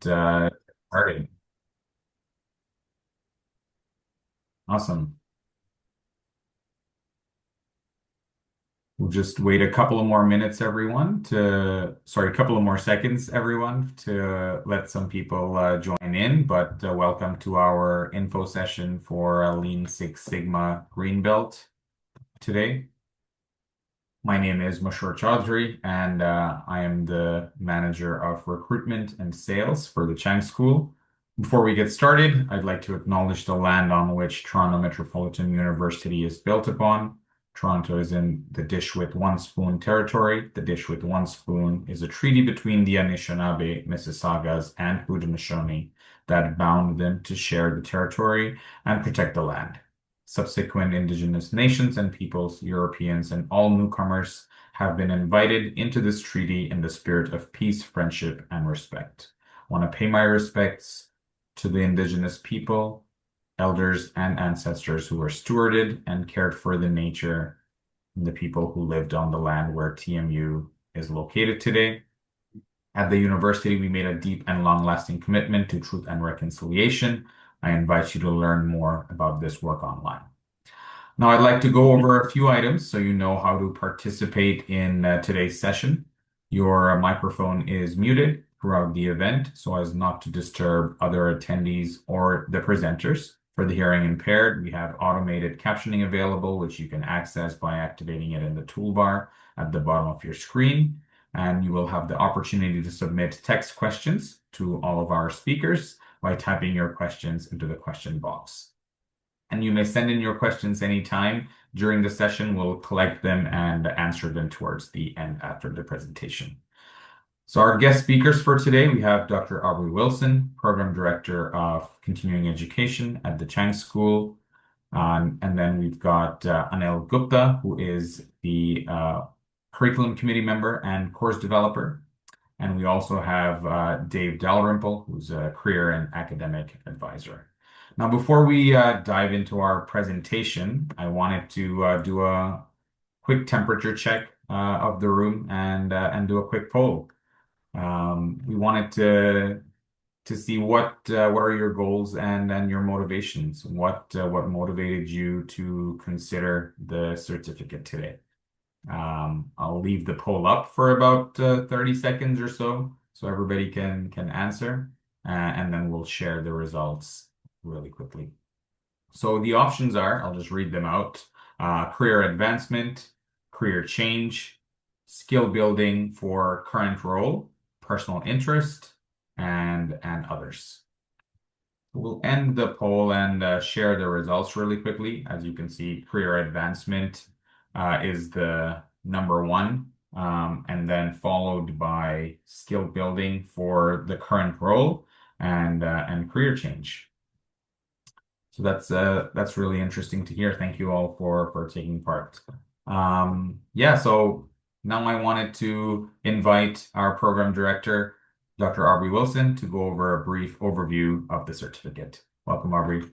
started. Awesome. We'll just wait a couple of more minutes, everyone, a couple of more seconds, everyone, to let some people join in. But welcome to our info session for Lean Six Sigma Greenbelt today. My name is Mashur Chaudhry, and I am the manager of recruitment and sales for the Chang School. Before we get started, I'd like to acknowledge the land on which Toronto Metropolitan University is built upon. Toronto is in the Dish with One Spoon territory. The Dish with One Spoon is a treaty between the Anishinaabe, Mississaugas, and Haudenosaunee that bound them to share the territory and protect the land. Subsequent Indigenous nations and peoples, Europeans, and all newcomers have been invited into this treaty in the spirit of peace, friendship, and respect. I want to pay my respects to the Indigenous people, elders, and ancestors who were stewarded and cared for the nature and the people who lived on the land where TMU is located today. At the university, we made a deep and long-lasting commitment to truth and reconciliation. I invite you to learn more about this work online. Now, I'd like to go over a few items so you know how to participate in today's session. Your microphone is muted throughout the event so as not to disturb other attendees or the presenters. For the hearing impaired, we have automated captioning available, which you can access by activating it in the toolbar at the bottom of your screen. And you will have the opportunity to submit text questions to all of our speakers by typing your questions into the question box. And you may send in your questions anytime during the session. We'll collect them and answer them towards the end after the presentation. So our guest speakers for today, we have Dr. Aubrey Wilson, Program Director of Continuing Education at the Chang School. And then we've got Anil Gupta, who is the Curriculum Committee member and course developer. And we also have Dave Dalrymple, who's a career and academic advisor. Now, before we dive into our presentation, I wanted to do a quick temperature check of the room and do a quick poll. We wanted to see what are your goals and your motivations. What motivated you to consider the certificate today? I'll leave the poll up for about 30 seconds or so everybody can answer, and then we'll share the results really quickly. So the options are, I'll just read them out: career advancement, career change, skill building for current role, personal interest, and others. We'll end the poll and share the results really quickly. As you can see, career advancement is the number one, and then followed by skill building for the current role and career change. So that's really interesting to hear. Thank you all for taking part. Yeah, so now I wanted to invite our program director, Dr. Aubrey Wilson, to go over a brief overview of the certificate. Welcome, Aubrey.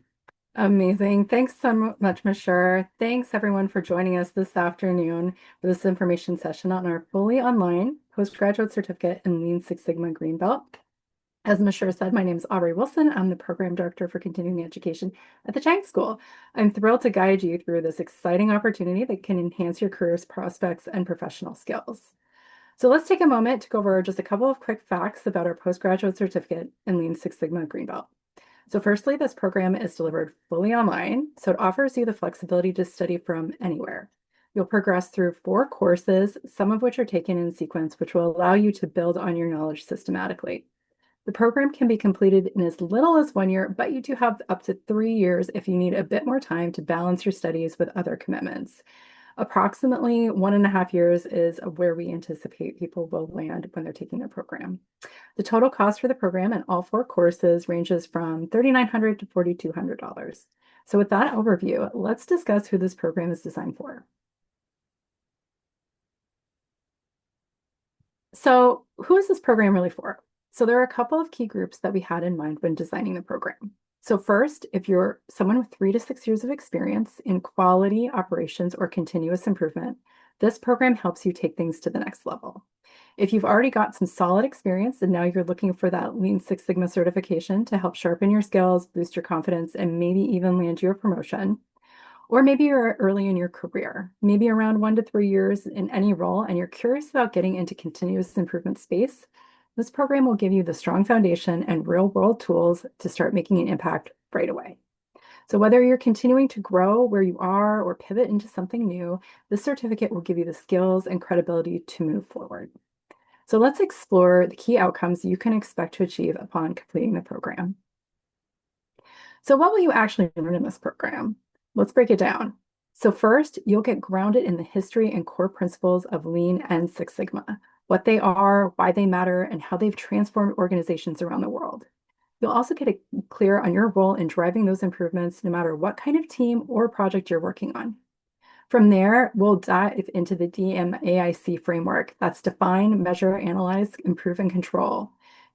Amazing. Thanks so much, Mashur. Thanks everyone for joining us this afternoon for this information session on our fully online postgraduate certificate in Lean Six Sigma Greenbelt. As Mashur said, my name is Aubrey Wilson. I'm the program director for continuing education at the Chang School. I'm thrilled to guide you through this exciting opportunity that can enhance your career's prospects and professional skills. So let's take a moment to go over just a couple of quick facts about our postgraduate certificate in Lean Six Sigma Greenbelt. So firstly, this program is delivered fully online, so it offers you the flexibility to study from anywhere. You'll progress through 4 courses, some of which are taken in sequence, which will allow you to build on your knowledge systematically. The program can be completed in as little as 1 year, but you do have up to 3 years if you need a bit more time to balance your studies with other commitments. Approximately 1.5 years is where we anticipate people will land when they're taking the program. The total cost for the program and all 4 courses ranges from $3,900 to $4,200. So with that overview, let's discuss who this program is designed for. So who is this program really for? So there are a couple of key groups that we had in mind when designing the program. So first, if you're someone with 3 to 6 years of experience in quality operations or continuous improvement, this program helps you take things to the next level. If you've already got some solid experience and now you're looking for that Lean Six Sigma certification to help sharpen your skills, boost your confidence, and maybe even land you a promotion, or maybe you're early in your career, maybe around 1 to 3 years in any role, and you're curious about getting into continuous improvement space, this program will give you the strong foundation and real world tools to start making an impact right away. So whether you're continuing to grow where you are or pivot into something new, this certificate will give you the skills and credibility to move forward. So let's explore the key outcomes you can expect to achieve upon completing the program. So what will you actually learn in this program? Let's break it down. So first, you'll get grounded in the history and core principles of Lean and Six Sigma, what they are, why they matter, and how they've transformed organizations around the world. You'll also get clear on your role in driving those improvements, no matter what kind of team or project you're working on. From there, we'll dive into the DMAIC framework. That's define, measure, analyze, improve, and control.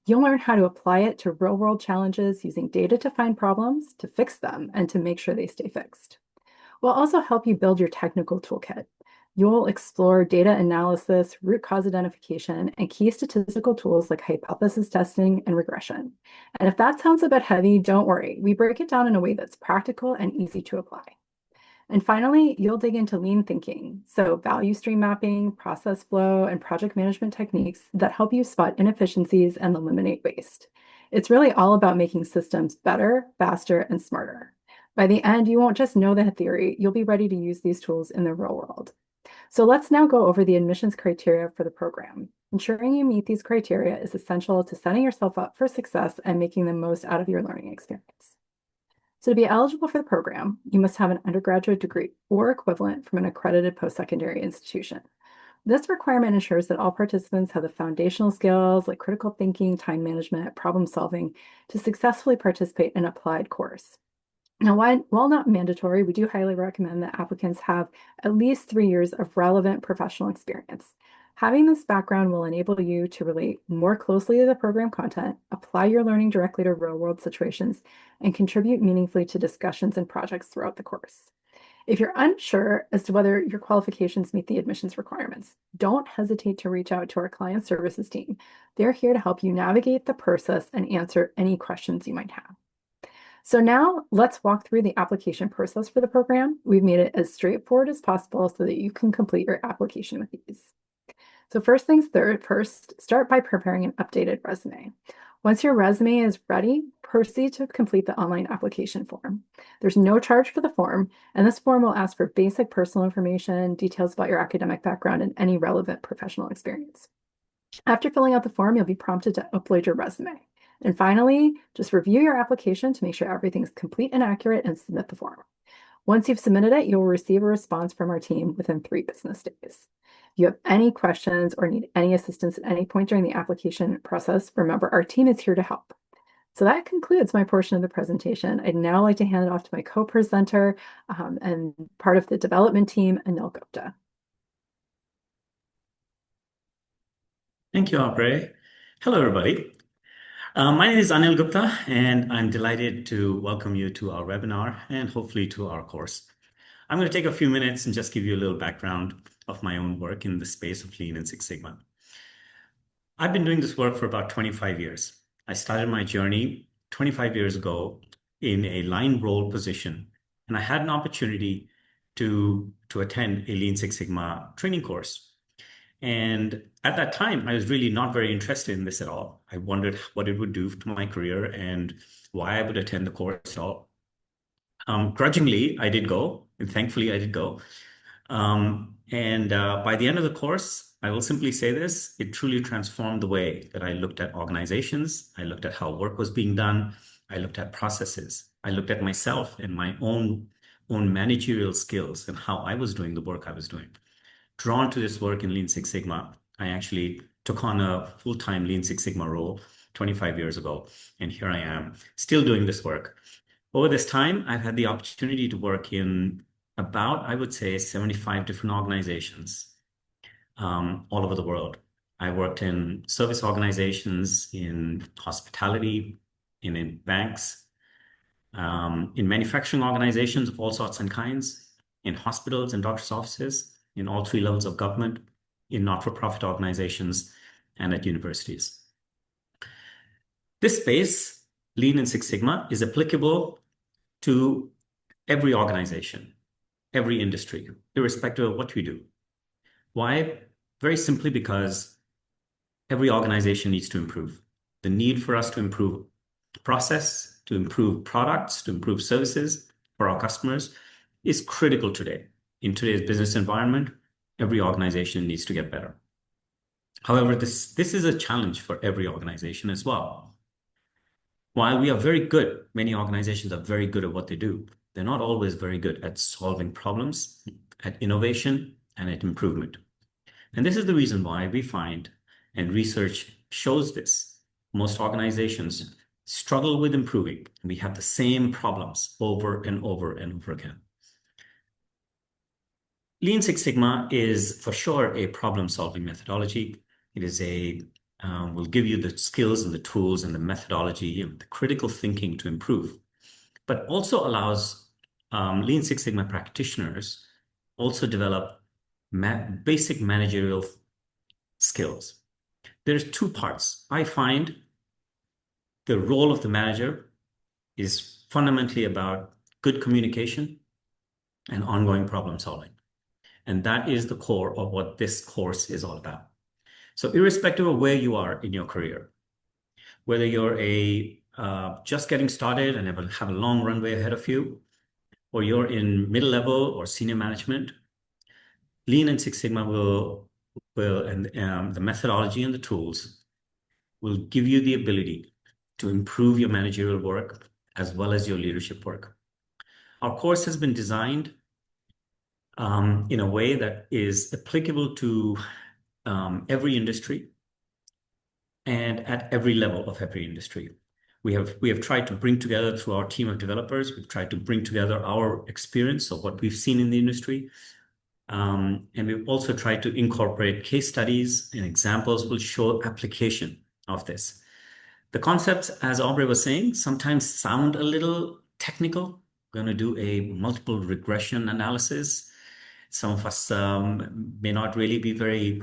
You'll learn how to apply it to real-world challenges using data to find problems, to fix them, and to make sure they stay fixed. We'll also help you build your technical toolkit. You'll explore data analysis, root cause identification, and key statistical tools like hypothesis testing and regression. And if that sounds a bit heavy, don't worry. We break it down in a way that's practical and easy to apply. And finally, you'll dig into lean thinking. So value stream mapping, process flow, and project management techniques that help you spot inefficiencies and eliminate waste. It's really all about making systems better, faster, and smarter. By the end, you won't just know the theory, you'll be ready to use these tools in the real world. So let's now go over the admissions criteria for the program. Ensuring you meet these criteria is essential to setting yourself up for success and making the most out of your learning experience. So to be eligible for the program, you must have an undergraduate degree or equivalent from an accredited post-secondary institution. This requirement ensures that all participants have the foundational skills like critical thinking, time management, problem solving to successfully participate in an applied course. Now, while not mandatory, we do highly recommend that applicants have at least 3 years of relevant professional experience. Having this background will enable you to relate more closely to the program content, apply your learning directly to real-world situations, and contribute meaningfully to discussions and projects throughout the course. If you're unsure as to whether your qualifications meet the admissions requirements, don't hesitate to reach out to our client services team. They're here to help you navigate the process and answer any questions you might have. So now let's walk through the application process for the program. We've made it as straightforward as possible so that you can complete your application with ease. So first things first, start by preparing an updated resume. Once your resume is ready, proceed to complete the online application form. There's no charge for the form, and this form will ask for basic personal information, details about your academic background, and any relevant professional experience. After filling out the form, you'll be prompted to upload your resume. And finally, just review your application to make sure everything's complete and accurate and submit the form. Once you've submitted it, you'll receive a response from our team within 3 business days. If you have any questions or need any assistance at any point during the application process, remember our team is here to help. So that concludes my portion of the presentation. I'd now like to hand it off to my co-presenter and part of the development team, Anil Gupta. Thank you, Aubrey. Hello, everybody. My name is Anil Gupta, and I'm delighted to welcome you to our webinar and hopefully to our course. I'm going to take a few minutes and just give you a little background of my own work in the space of Lean and Six Sigma. I've been doing this work for about 25 years. I started my journey 25 years ago in a line role position, and I had an opportunity to attend a Lean Six Sigma training course. And at that time, I was really not very interested in this at all. I wondered what it would do to my career and why I would attend the course at all. Grudgingly, I did go, and thankfully I did go. By the end of the course, I will simply say this, it truly transformed the way that I looked at organizations. I looked at how work was being done. I looked at processes. I looked at myself and my own managerial skills and how I was doing the work I was doing. Drawn to this work in Lean Six Sigma, I actually took on a full-time Lean Six Sigma role 25 years ago, and here I am, still doing this work. Over this time, I've had the opportunity to work in about, I would say, 75 different organizations all over the world. I worked in service organizations, in hospitality, in banks, in manufacturing organizations of all sorts and kinds, in hospitals and doctors' offices, in all 3 levels of government, in not-for-profit organizations, and at universities. This space, Lean and Six Sigma, is applicable to every organization, every industry, irrespective of what we do. Why? Very simply because every organization needs to improve. The need for us to improve process, to improve products, to improve services for our customers is critical today. In today's business environment, every organization needs to get better. However, this is a challenge for every organization as well. While we are very good, many organizations are very good at what they do. They're not always very good at solving problems, at innovation, and at improvement. And this is the reason why we find, and research shows this, most organizations struggle with improving. We have the same problems over and over and over again. Lean Six Sigma is for sure a problem-solving methodology. It is will give you the skills and the tools and the methodology and the critical thinking to improve, but also allows Lean Six Sigma practitioners also develop basic managerial skills. There's two parts. I find the role of the manager is fundamentally about good communication and ongoing problem solving. And that is the core of what this course is all about. So irrespective of where you are in your career, whether you're just getting started and have a long runway ahead of you, or you're in middle level or senior management, Lean and Six Sigma and the methodology and the tools will give you the ability to improve your managerial work as well as your leadership work. Our course has been designed in a way that is applicable to every industry and at every level of every industry. We have tried to bring together, through our team of developers, we've tried to bring together our experience of what we've seen in the industry. And we've also tried to incorporate case studies and examples will show application of this. The concepts, as Aubrey was saying, sometimes sound a little technical. We're going to do a multiple regression analysis. Some of us may not really be very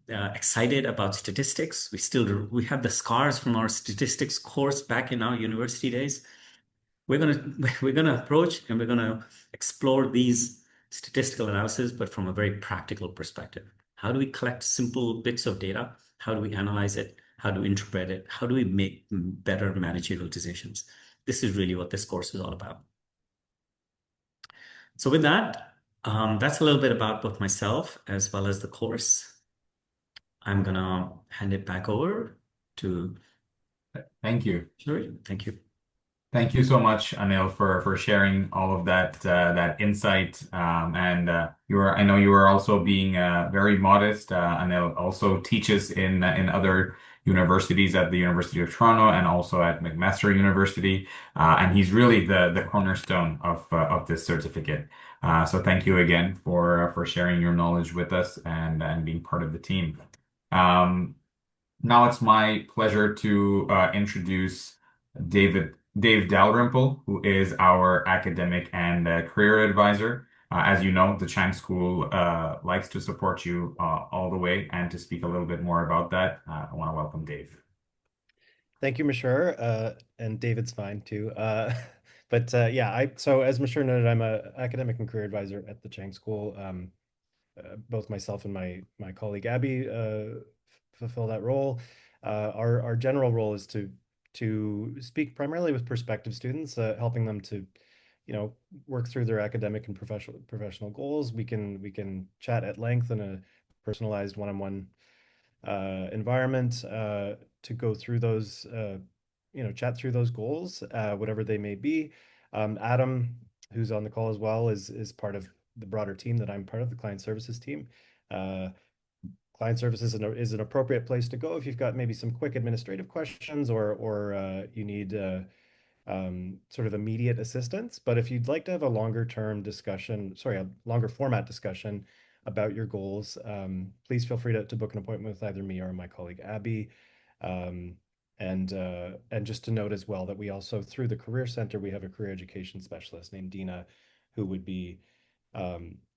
excited about statistics. We have the scars from our statistics course back in our university days. We're gonna approach and we're gonna explore these statistical analysis, but from a very practical perspective. How do we collect simple bits of data? How do we analyze it? How do we interpret it? How do we make better managerial decisions? This is really what this course is all about. So with that, that's a little bit about both myself as well as the course. I'm gonna hand it back over to. Thank you. Sure. Thank you. Thank you so much, Anil, for sharing all of that insight. I know you are also being very modest. Anil also teaches in other universities at the University of Toronto and also at McMaster University, and he's really the cornerstone of this certificate. So thank you again for sharing your knowledge with us and being part of the team. Now it's my pleasure to introduce Dave Dalrymple, who is our academic and career advisor. As you know, the Chang School likes to support you all the way, and to speak a little bit more about that, I want to welcome Dave. Thank you, Mashur, and David's fine too. So as Mashur noted, I'm an academic and career advisor at the Chang School. Both myself and my colleague Abby fulfill that role. Our general role is to speak primarily with prospective students, helping them to, work through their academic and professional goals. We can chat at length in a personalized one-on-one environment to go through those, chat through those goals, whatever they may be. Adam, who's on the call as well, is part of the broader team that I'm part of, the client services team. Client services is an appropriate place to go if you've got maybe some quick administrative questions or you need sort of immediate assistance. But if you'd like to have a longer format discussion about your goals, please feel free to book an appointment with either me or my colleague Abby. And just to note as well that we also, through the Career Center, we have a career education specialist named Dina, who would be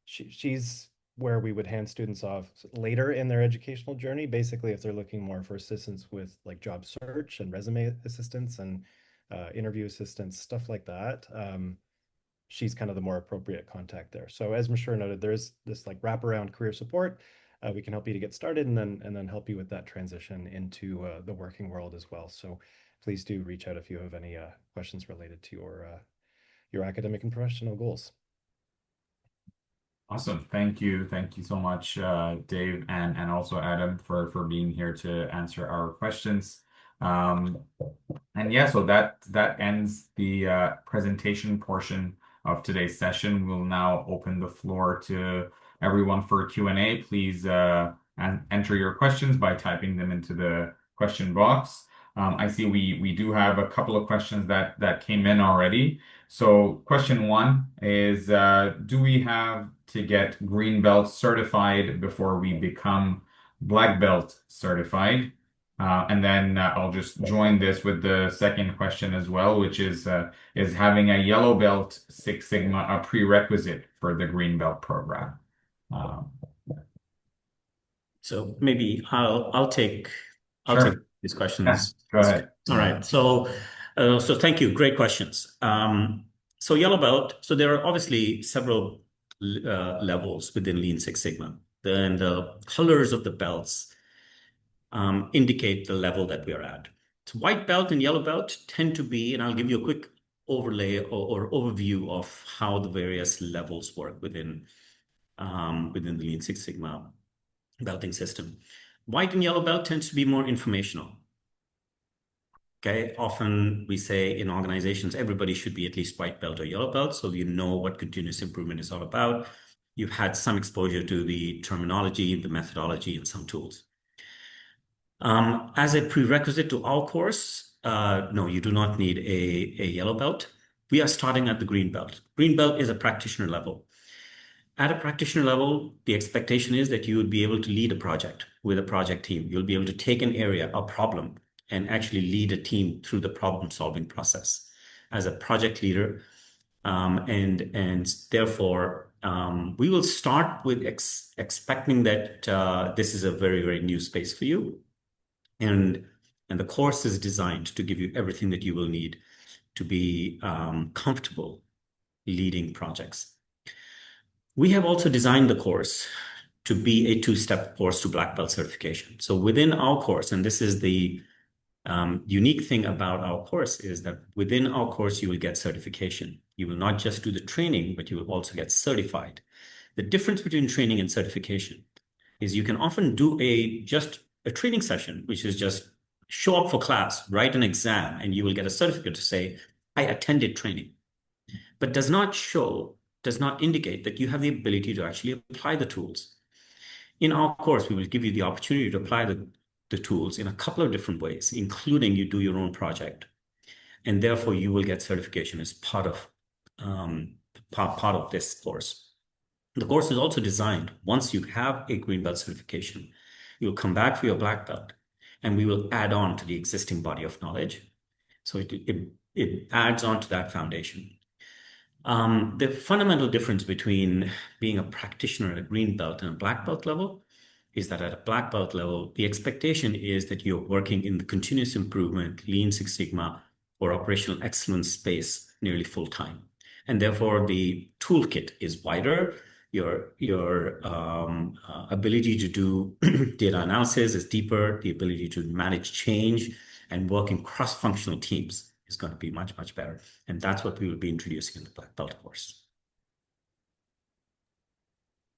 she's where we would hand students off later in their educational journey. Basically, if they're looking more for assistance with like job search and resume assistance and interview assistance, stuff like that. She's kind of the more appropriate contact there. So as Mashur noted, there's this like wraparound career support. We can help you to get started and then help you with that transition into the working world as well. So please do reach out if you have any questions related to your academic and professional goals. Awesome. Thank you. Thank you so much, Dave, and also Adam for being here to answer our questions. And yeah, so that ends the presentation portion of today's session. We'll now open the floor to everyone for Q&A. Please enter your questions by typing them into the question box. I see we do have a couple of questions that came in already. So question one is, do we have to get green belt certified before we become black belt certified? And then I'll just join this with the second question as well, which is having a yellow belt Six Sigma a prerequisite for the green belt program? So maybe I'll take Sure. these questions. Go ahead. All right. So thank you. Great questions. So yellow belt. So there are obviously several levels within Lean Six Sigma. Then the colors of the belts indicate the level that we are at. So white belt and yellow belt tend to be, and I'll give you a quick overlay or overview of how the various levels work within the Lean Six Sigma belting system. White and yellow belt tends to be more informational. Okay, often we say in organizations, everybody should be at least white belt or yellow belt, so you know what continuous improvement is all about. You've had some exposure to the terminology, the methodology, and some tools. As a prerequisite to our course, no, you do not need a yellow belt. We are starting at the green belt. Green belt is a practitioner level. At a practitioner level, the expectation is that you would be able to lead a project with a project team. You'll be able to take an area, a problem, and actually lead a team through the problem-solving process as a project leader. And therefore, we will start with expecting that this is a very, very new space for you. And the course is designed to give you everything that you will need to be comfortable leading projects. We have also designed the course to be a two-step course to black belt certification. So within our course, and this is the unique thing about our course, is that within our course, you will get certification. You will not just do the training, but you will also get certified. The difference between training and certification is you can often do just a training session, which is just show up for class, write an exam, and you will get a certificate to say, I attended training, but does not indicate that you have the ability to actually apply the tools. In our course, we will give you the opportunity to apply the tools in a couple of different ways, including you do your own project. And therefore, you will get certification as part of this course. The course is also designed, once you have a green belt certification, you'll come back for your black belt, and we will add on to the existing body of knowledge. So it adds on to that foundation. The fundamental difference between being a practitioner at a green belt and a black belt level is that at a black belt level, the expectation is that you're working in the continuous improvement, Lean Six Sigma, or operational excellence space nearly full time. And therefore, the toolkit is wider. Your ability to do data analysis is deeper. The ability to manage change and work in cross-functional teams is going to be much, much better. And that's what we will be introducing in the black belt course.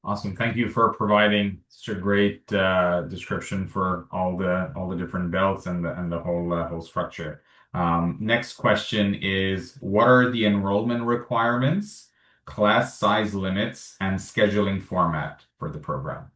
Awesome. Thank you for providing such a great description for all the different belts and the whole structure. Next question is, what are the enrollment requirements, class size limits, and scheduling format for the program?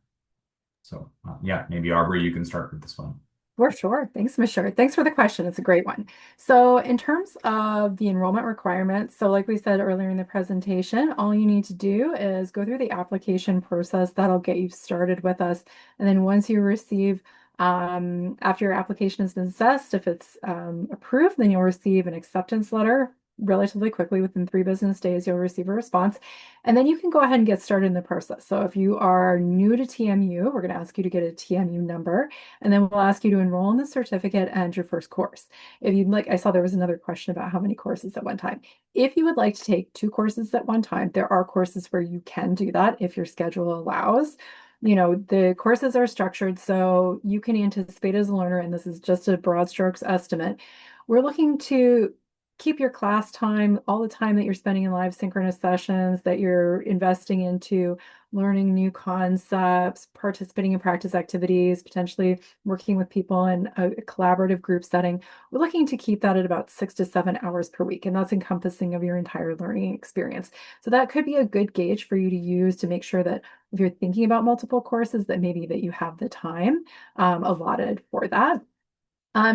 So yeah, maybe Aubrey, you can start with this one. For sure. Thanks, Mashur. Thanks for the question. It's a great one. So in terms of the enrollment requirements, so like we said earlier in the presentation, all you need to do is go through the application process. That'll get you started with us. And then once you receive, after your application has been assessed, if it's approved, then you'll receive an acceptance letter relatively quickly. Within 3 business days, you'll receive a response. And then you can go ahead and get started in the process. So if you are new to TMU, we're going to ask you to get a TMU number, and then we'll ask you to enroll in the certificate and your first course. If you'd like, I saw there was another question about how many courses at one time. If you would like to take 2 courses at one time, there are courses where you can do that if your schedule allows. The courses are structured so you can anticipate as a learner, and this is just a broad strokes estimate. We're looking to keep your class time, all the time that you're spending in live synchronous sessions, that you're investing into learning new concepts, participating in practice activities, potentially working with people in a collaborative group setting. We're looking to keep that at about 6 to 7 hours per week, and that's encompassing of your entire learning experience. So that could be a good gauge for you to use to make sure that if you're thinking about multiple courses, that maybe that you have the time allotted for that.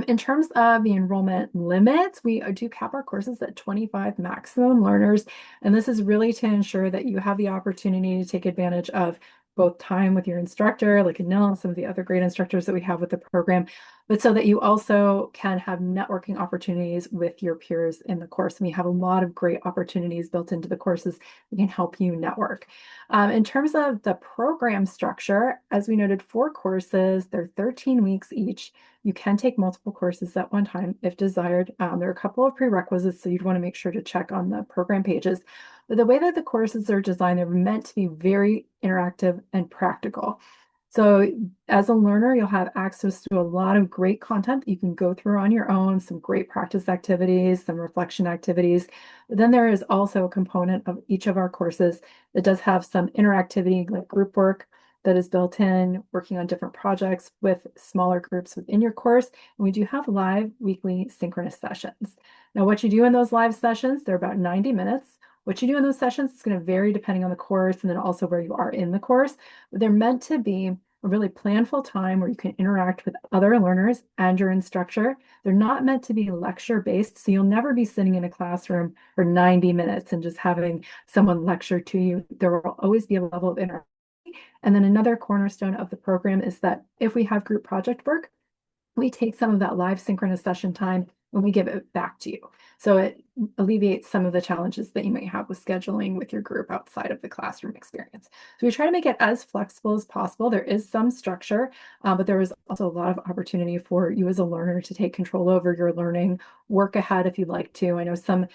In terms of the enrollment limits, we do cap our courses at 25 maximum learners, and this is really to ensure that you have the opportunity to take advantage of both time with your instructor, like Anil and some of the other great instructors that we have with the program, but so that you also can have networking opportunities with your peers in the course. And we have a lot of great opportunities built into the courses that can help you network. In terms of the program structure, as we noted, 4 courses, they're 13 weeks each. You can take multiple courses at one time if desired. There are a couple of prerequisites, so you'd want to make sure to check on the program pages. But the way that the courses are designed, they're meant to be very interactive and practical. So as a learner, you'll have access to a lot of great content that you can go through on your own, some great practice activities, some reflection activities. But then there is also a component of each of our courses that does have some interactivity, like group work, that is built in, working on different projects with smaller groups within your course. And we do have live weekly synchronous sessions. Now, what you do in those live sessions, they're about 90 minutes. What you do in those sessions is going to vary depending on the course and then also where you are in the course. But they're meant to be a really planful time where you can interact with other learners and your instructor. They're not meant to be lecture based, so you'll never be sitting in a classroom for 90 minutes and just having someone lecture to you. There will always be a level of interaction. And then another cornerstone of the program is that if we have group project work, we take some of that live synchronous session time and we give it back to you. So it alleviates some of the challenges that you might have with scheduling with your group outside of the classroom experience. So we try to make it as flexible as possible. There is some structure, but there is also a lot of opportunity for you as a learner to take control over your learning, work ahead if you'd like to. I know some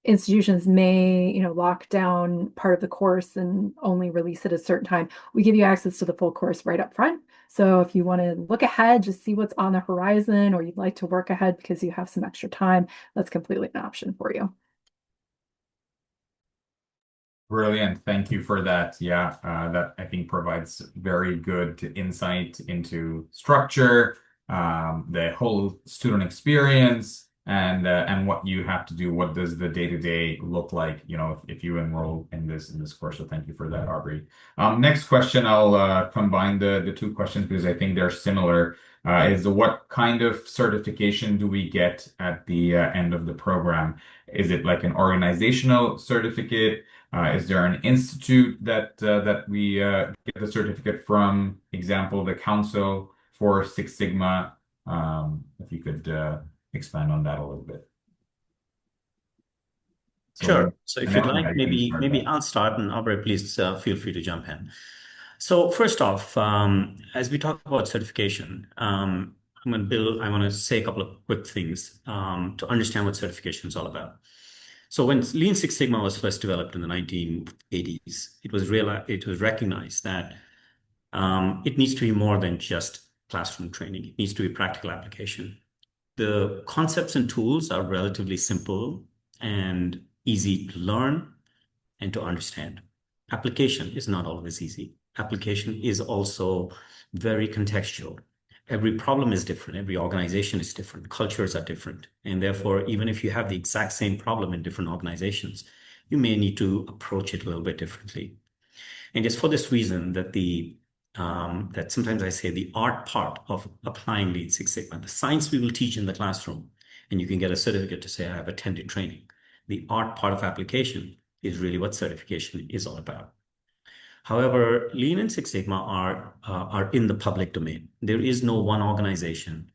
institutions may, lock down part of the course and only release it at a certain time. We give you access to the full course right up front. So if you want to look ahead, just see what's on the horizon, or you'd like to work ahead because you have some extra time, that's completely an option for you. Brilliant. Thank you for that. Yeah, that I think provides very good insight into structure, the whole student experience, and what you have to do. What does the day-to-day look like, if you enroll in this course. So thank you for that, Aubrey. Next question, I'll combine the 2 questions because I think they're similar. Is what kind of certification do we get at the end of the program? Is it like an organizational certificate? Is there an institute that we get the certificate from? Example, the Council for Six Sigma. If you could expand on that a little bit. Sure. So if you'd like, I can start maybe that. I'll start, and Aubrey, please feel free to jump in. So first off, as we talk about certification, I want to say a couple of quick things to understand what certification is all about. So when Lean Six Sigma was first developed in the 1980s, it was recognized that it needs to be more than just classroom training. It needs to be practical application. The concepts and tools are relatively simple and easy to learn and to understand. Application is not always easy. Application is also very contextual. Every problem is different. Every organization is different. Cultures are different. And therefore, even if you have the exact same problem in different organizations, you may need to approach it a little bit differently. And it's for this reason that that sometimes I say the art part of applying Lean Six Sigma, the science we will teach in the classroom, and you can get a certificate to say, I have attended training. The art part of application is really what certification is all about. However, Lean and Six Sigma are in the public domain. There is no one organization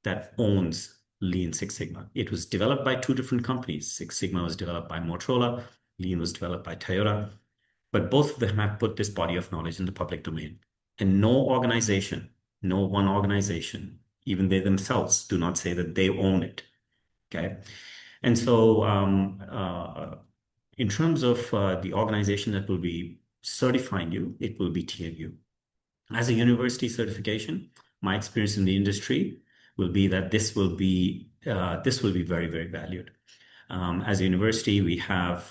that owns Lean Six Sigma. It was developed by two different companies. Six Sigma was developed by Motorola, Lean was developed by Toyota, but both of them have put this body of knowledge in the public domain. And no organization, no one organization, even they themselves do not say that they own it. Okay. And so in terms of the organization that will be certifying you, it will be TNU. As a university certification, my experience in the industry will be that this will be very, very valued. As a university, we have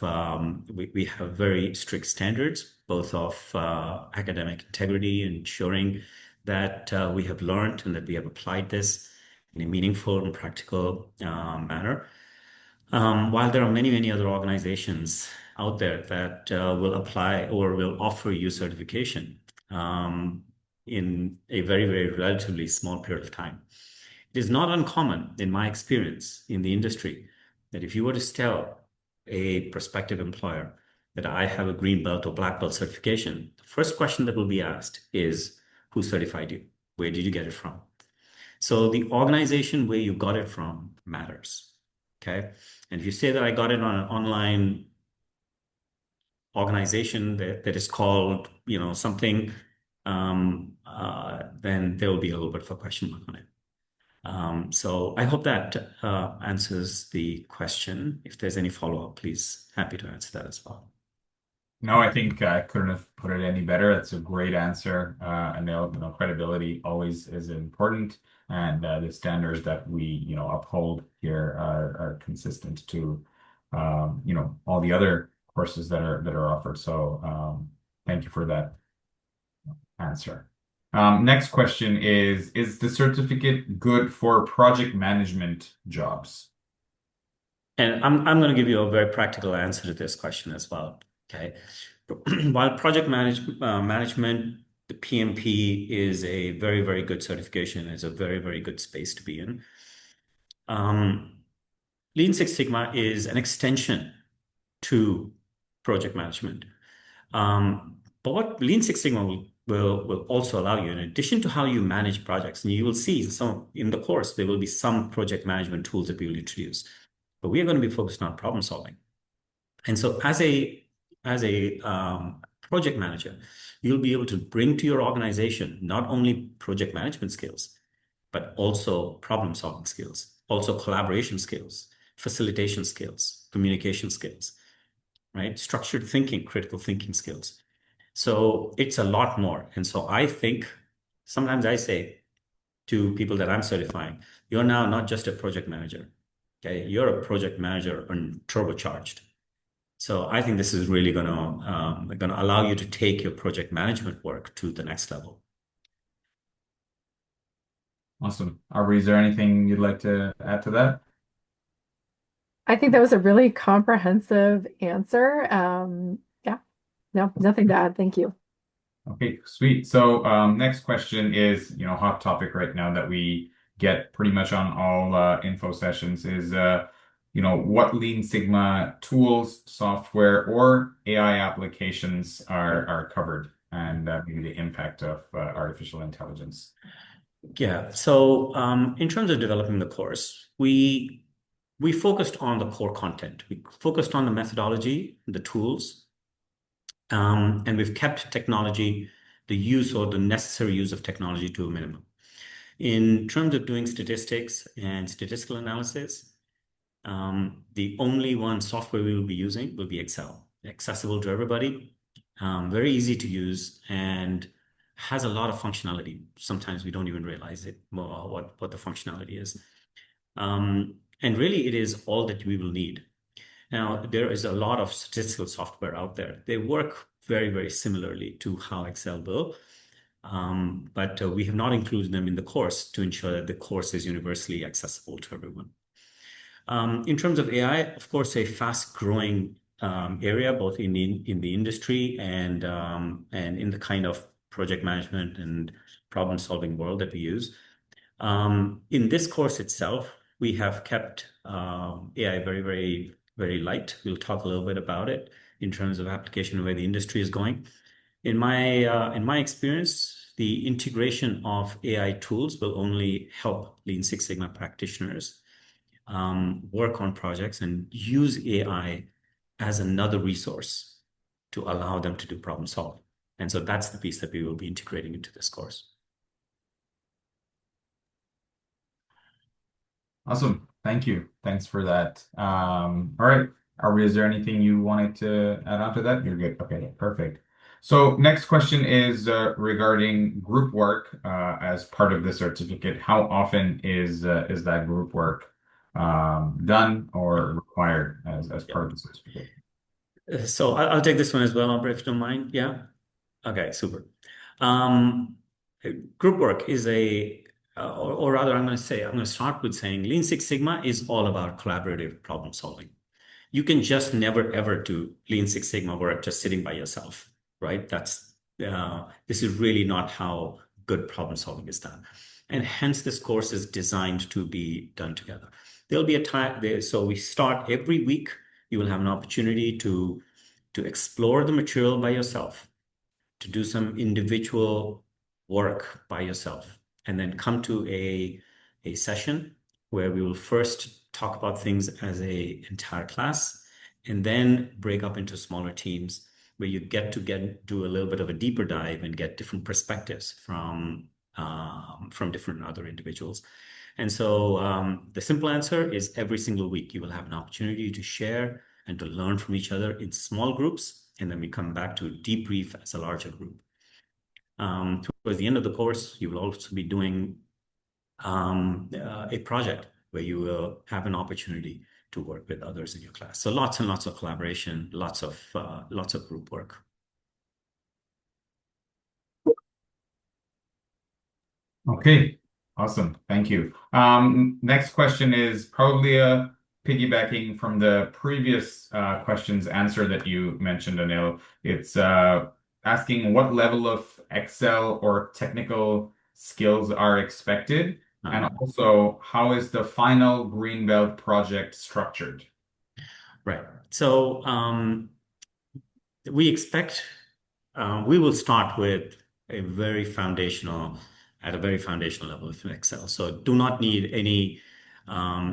very strict standards, both of academic integrity, ensuring that we have learned and that we have applied this in a meaningful and practical manner. While there are many, many other organizations out there that will apply or will offer you certification in a very, very relatively small period of time. It is not uncommon, in my experience in the industry, that if you were to tell a prospective employer that I have a green belt or black belt certification, the first question that will be asked is, who certified you? Where did you get it from? So the organization where you got it from matters. Okay. And if you say that I got it on an online organization that is called, something, then there will be a little bit of a question mark on it. So I hope that answers the question. If there's any follow-up, please, happy to answer that as well. No, I think I couldn't have put it any better. That's a great answer. And credibility always is important, and the standards that we uphold here are consistent to all the other courses that are offered. So thank you for that answer. Next question is the certificate good for project management jobs? And I'm going to give you a very practical answer to this question as well. Okay. While project management, the PMP is a very, very good certification, is a very, very good space to be in. Lean Six Sigma is an extension to project management. But what Lean Six Sigma will also allow you, in addition to how you manage projects, and you will see in the course, there will be some project management tools that we will introduce, but we are going to be focused on problem solving. And so as a project manager, you'll be able to bring to your organization not only project management skills, but also problem solving skills, also collaboration skills, facilitation skills, communication skills, right? Structured thinking, critical thinking skills. So it's a lot more. And so I think sometimes I say to people that I'm certifying, you're now not just a project manager. Okay, you're a project manager and turbocharged. So I think this is really going to allow you to take your project management work to the next level. Awesome. Aubrey, is there anything you'd like to add to that? I think that was a really comprehensive answer. Yeah, no, nothing to add. Thank you. Okay, sweet. So next question is, hot topic right now that we get pretty much on all info sessions is, what Lean Sigma tools, software, or AI applications are covered, and maybe the impact of artificial intelligence. Yeah. So in terms of developing the course, we focused on the core content. We focused on the methodology, the tools, and we've kept technology, the use or the necessary use of technology to a minimum. In terms of doing statistics and statistical analysis, the only one software we will be using will be Excel, accessible to everybody, very easy to use, and has a lot of functionality. Sometimes we don't even realize it, what the functionality is. And really, it is all that we will need. Now, there is a lot of statistical software out there. They work very, very similarly to how Excel will, but we have not included them in the course to ensure that the course is universally accessible to everyone. In terms of AI, of course, a fast-growing area, both in the industry and in the kind of project management and problem-solving world that we use. In this course itself, we have kept AI very, very, very light. We'll talk a little bit about it in terms of application and where the industry is going. In my experience, the integration of AI tools will only help Lean Six Sigma practitioners work on projects and use AI as another resource to allow them to do problem solving. And so that's the piece that we will be integrating into this course. Awesome. Thank you. Thanks for that. All right. Is there anything you wanted to add on to that? You're good. Okay, perfect. So next question is regarding group work as part of the certificate. How often is that group work done or required as part of the certificate? So I'll take this one as well, Aubrey, if you don't mind. Yeah. Okay, super. Group work is or rather, I'm going to start with saying Lean Six Sigma is all about collaborative problem solving. You can just never ever do Lean Six Sigma work just sitting by yourself, right? This is really not how good problem solving is done. And hence this course is designed to be done together. There'll be a time there. So we start every week. You will have an opportunity to explore the material by yourself, to do some individual work by yourself, and then come to a session where we will first talk about things as an entire class, and then break up into smaller teams where you get to do a little bit of a deeper dive and get different perspectives from different other individuals. And so the simple answer is every single week you will have an opportunity to share and to learn from each other in small groups, and then we come back to debrief as a larger group. Towards the end of the course, you will also be doing a project where you will have an opportunity to work with others in your class. So lots and lots of collaboration, lots of group work. Okay, awesome. Thank you. Next question is probably piggybacking from the previous question's answer that you mentioned, Anil. It's asking what level of Excel or technical skills are expected, and also how is the final Greenbelt project structured? Right. So we expect we will start with a very foundational level of Excel. So do not need any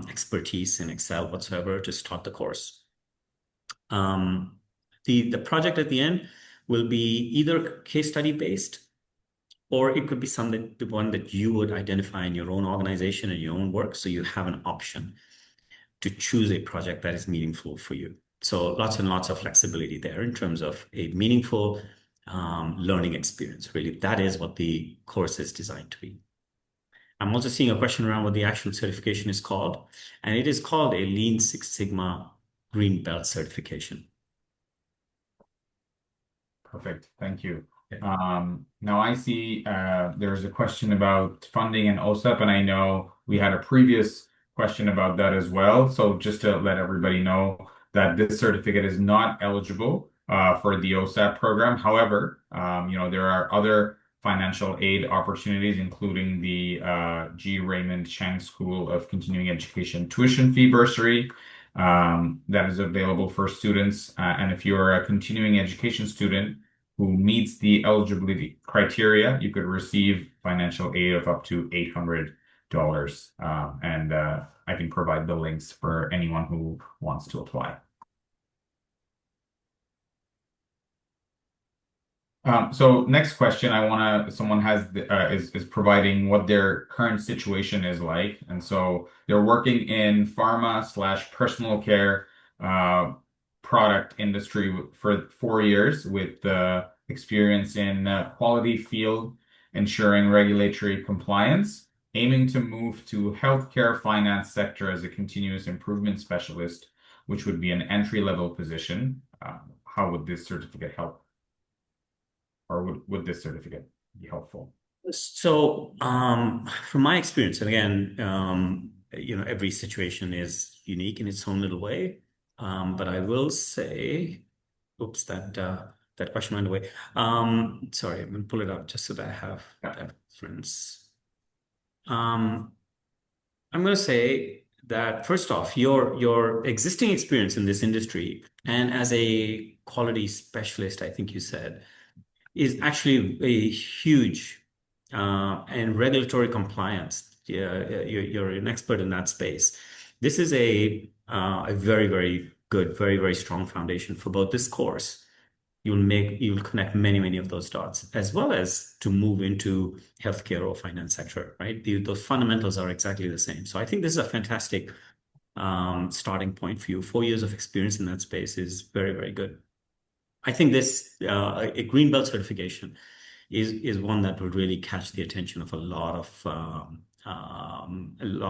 expertise in Excel whatsoever to start the course. The project at the end will be either case study based, or it could be the one that you would identify in your own organization and your own work. So you have an option to choose a project that is meaningful for you. So lots and lots of flexibility there in terms of a meaningful learning experience. Really, that is what the course is designed to be. I'm also seeing a question around what the actual certification is called, and it is called a Lean Six Sigma Green Belt certification. Perfect. Thank you. Now I see there's a question about funding and OSAP, and I know we had a previous question about that as well. So just to let everybody know that this certificate is not eligible for the OSAP program. However, there are other financial aid opportunities, including the G. Raymond Chang School of Continuing Education tuition fee bursary that is available for students. And if you're a continuing education student who meets the eligibility criteria, you could receive financial aid of up to $800. And I can provide the links for anyone who wants to apply. So next question, someone is providing what their current situation is like. And so they're working in pharma/personal care product industry for 4 years with experience in quality field, ensuring regulatory compliance, aiming to move to healthcare finance sector as a continuous improvement specialist, which would be an entry-level position. How would this certificate help? Or would this certificate be helpful? So from my experience, and again, every situation is unique in its own little way. But I will say, oops, that question went away. Sorry, I'm going to pull it up just so that I have that reference. I'm going to say that first off, your existing experience in this industry and as a quality specialist, I think you said, is actually a huge and regulatory compliance. You're an expert in that space. This is a very, very good, very, very strong foundation for both this course. You'll connect many, many of those dots, as well as to move into healthcare or finance sector, right? Those fundamentals are exactly the same. So I think this is a fantastic starting point for you. 4 years of experience in that space is very, very good. I think this a green belt certification is one that will really catch the attention of a lot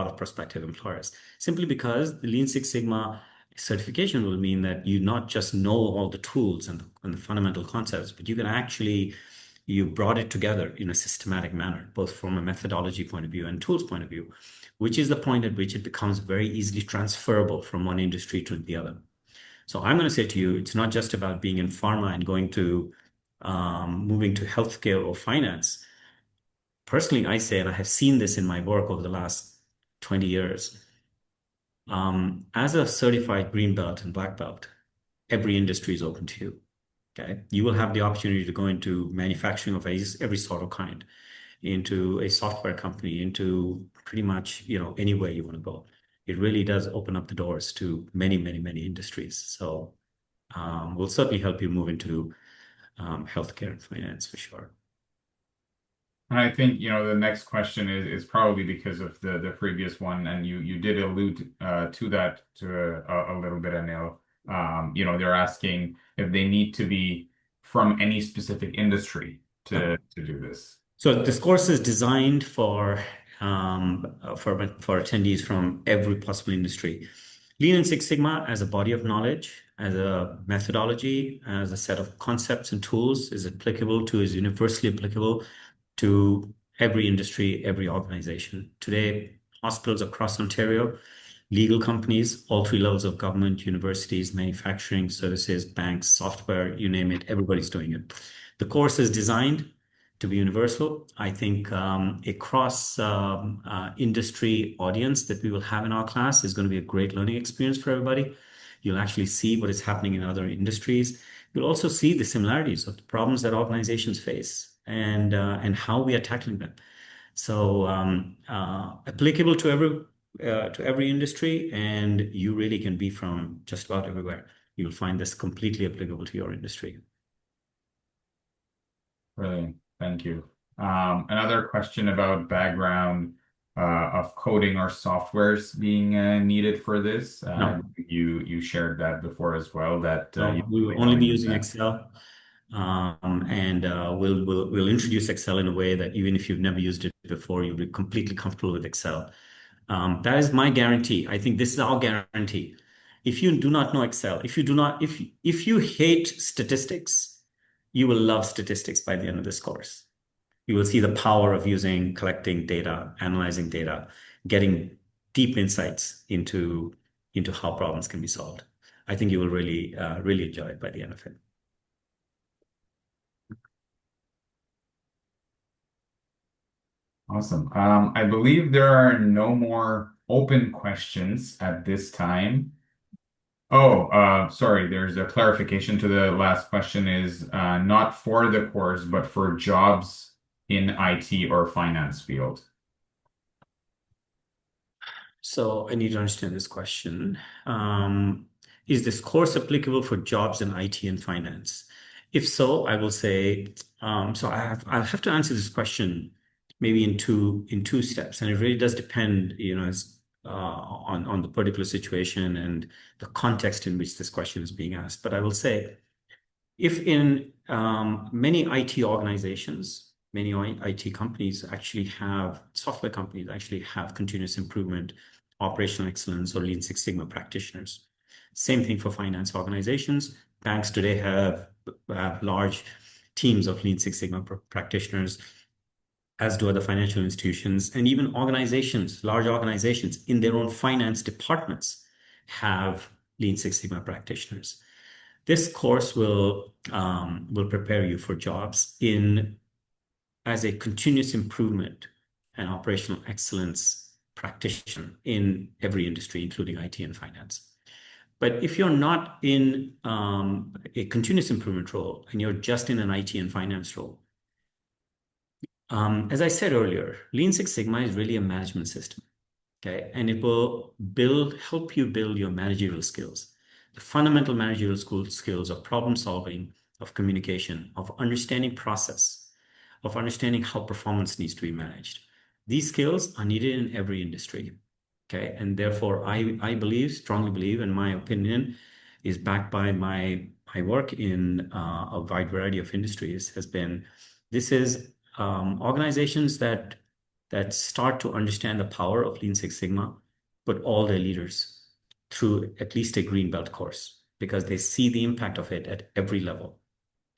of prospective employers, simply because the Lean Six Sigma certification will mean that you not just know all the tools and the fundamental concepts, but you can actually you brought it together in a systematic manner, both from a methodology point of view and tools point of view, which is the point at which it becomes very easily transferable from one industry to the other. So I'm going to say to you, it's not just about being in pharma and going to moving to healthcare or finance. Personally, I say, and I have seen this in my work over the last 20 years, as a certified green belt and black belt, every industry is open to you. Okay, you will have the opportunity to go into manufacturing of every sort of kind, into a software company, into pretty much anywhere you want to go. It really does open up the doors to many, many, many industries. So we'll certainly help you move into healthcare and finance for sure. And I think, the next question is probably because of the previous one, and you did allude to that a little bit, Anil. They're asking if they need to be from any specific industry to do this. So this course is designed for attendees from every possible industry. Lean and Six Sigma as a body of knowledge, as a methodology, as a set of concepts and tools is universally applicable to every industry, every organization. Today, hospitals across Ontario, legal companies, all three levels of government, universities, manufacturing, services, banks, software, you name it, everybody's doing it. The course is designed to be universal. I think a cross industry audience that we will have in our class is going to be a great learning experience for everybody. You'll actually see what is happening in other industries. You'll also see the similarities of the problems that organizations face and how we are tackling them. So applicable to every industry, and you really can be from just about everywhere. You'll find this completely applicable to your industry. Brilliant. Thank you. Another question about background of coding or softwares being needed for this. No. You shared that before as well. That we will only be using Excel, and we'll introduce Excel in a way that even if you've never used it before, you'll be completely comfortable with Excel. That is my guarantee. I think this is our guarantee. If you do not know Excel, if you hate statistics, you will love statistics by the end of this course. You will see the power of collecting data, analyzing data, getting deep insights into how problems can be solved. I think you will really, really enjoy it by the end of it. Awesome. I believe there are no more open questions at this time. Oh, sorry, there's a clarification to the last question is not for the course, but for jobs in IT or finance field. So I need to understand this question. Is this course applicable for jobs in IT and finance? If so, I will say, so I'll have to answer this question maybe in two steps, and it really does depend, on the particular situation and the context in which this question is being asked. But I will say, if in many IT organizations, many IT companies software companies actually have continuous improvement, operational excellence, or Lean Six Sigma practitioners. Same thing for finance organizations. Banks today have large teams of Lean Six Sigma practitioners, as do other financial institutions, and even large organizations in their own finance departments have Lean Six Sigma practitioners. This course will prepare you for jobs as a continuous improvement and operational excellence practitioner in every industry, including IT and finance. But if you're not in a continuous improvement role and you're just in an IT and finance role, as I said earlier, Lean Six Sigma is really a management system. Okay, and it will help you build your managerial skills, the fundamental managerial skills of problem solving, of communication, of understanding process, of understanding how performance needs to be managed. These skills are needed in every industry. Okay, and therefore I strongly believe, and my opinion is backed by my work in a wide variety of industries, has been this is organizations that start to understand the power of Lean Six Sigma, put all their leaders through at least a green belt course because they see the impact of it at every level.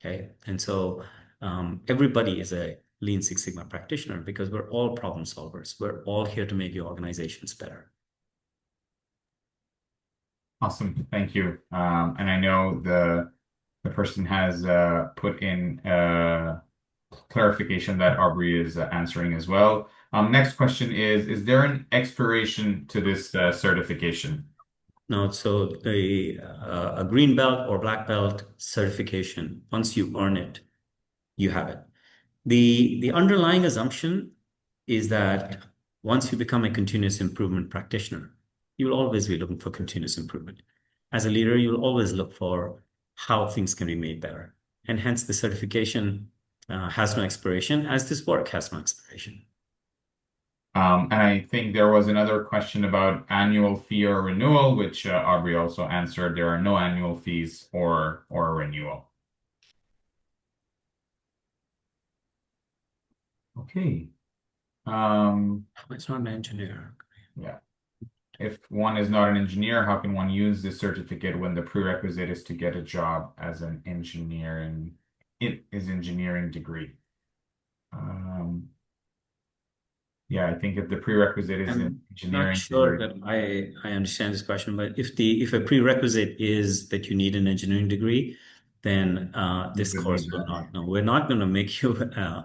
Okay, and so everybody is a Lean Six Sigma practitioner because we're all problem solvers. We're all here to make your organizations better. Awesome. Thank you. And I know the person has put in clarification that Aubrey is answering as well. Next question is there an expiration to this certification? No, so a green belt or black belt certification, once you earn it, you have it. The underlying assumption is that once you become a continuous improvement practitioner, you will always be looking for continuous improvement. As a leader, you'll always look for how things can be made better. And hence the certification has no expiration, as this work has no expiration. And I think there was another question about annual fee or renewal, which Aubrey also answered. There are no annual fees or renewal. Okay. It's not an engineer. Yeah. If one is not an engineer, how can one use this certificate when the prerequisite is to get a job as an engineering degree? Yeah, I think if the prerequisite is in engineering Not sure degree. that I understand this question, but if a prerequisite is that you need an engineering degree, then this would course need will that. not. No, we're not going to make you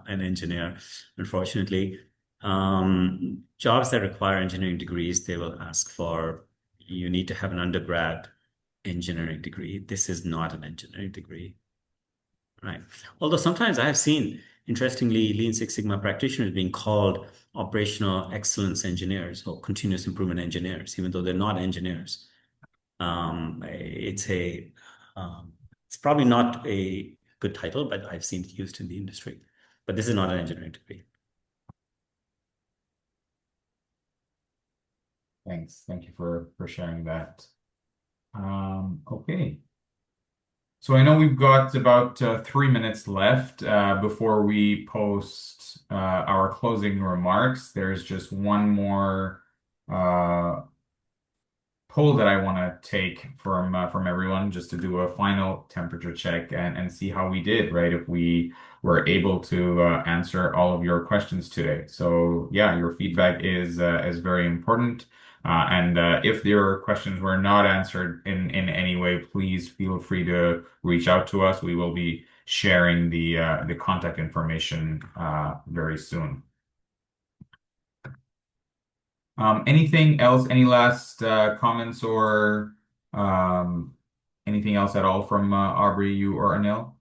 an engineer, unfortunately. Jobs that require engineering degrees, they will ask for, you need to have an undergrad engineering degree. This is not an engineering degree, right? Although sometimes I have seen, interestingly, Lean Six Sigma practitioners being called operational excellence engineers or continuous improvement engineers, even though they're not engineers. It's probably not a good title, but I've seen it used in the industry. But this is not an engineering degree. Thanks. Thank you for sharing that. Okay. So I know we've got about 3 minutes left before we post our closing remarks. There's just one more poll that I want to take from everyone just to do a final temperature check and see how we did, right? If we were able to answer all of your questions today. So yeah, your feedback is very important. And if your questions were not answered in any way, please feel free to reach out to us. We will be sharing the contact information very soon. Anything else? Any last comments or anything else at all from Aubrey, you or Anil?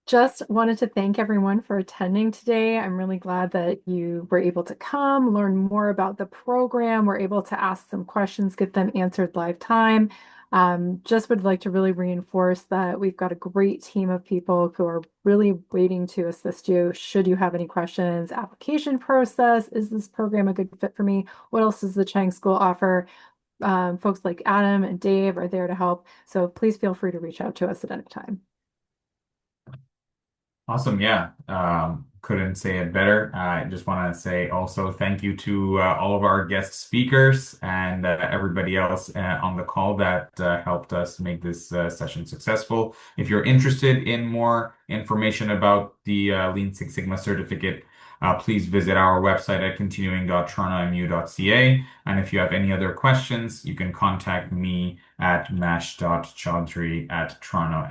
Just wanted to thank everyone for attending today. I'm really glad that you were able to come, learn more about the program, were able to ask some questions, get them answered live time. Just would like to really reinforce that we've got a great team of people who are really waiting to assist you. Should you have any questions, application process, is this program a good fit for me? What else does the Chang School offer? Folks like Adam and Dave are there to help. So please feel free to reach out to us at any time. Awesome. Yeah. Couldn't say it better. I just want to say also thank you to all of our guest speakers and everybody else on the call that helped us make this session successful. If you're interested in more information about the Lean Six Sigma certificate, please visit our website at continuing.torontomu.ca. And if you have any other questions, you can contact me at mash.chaudhry@toronto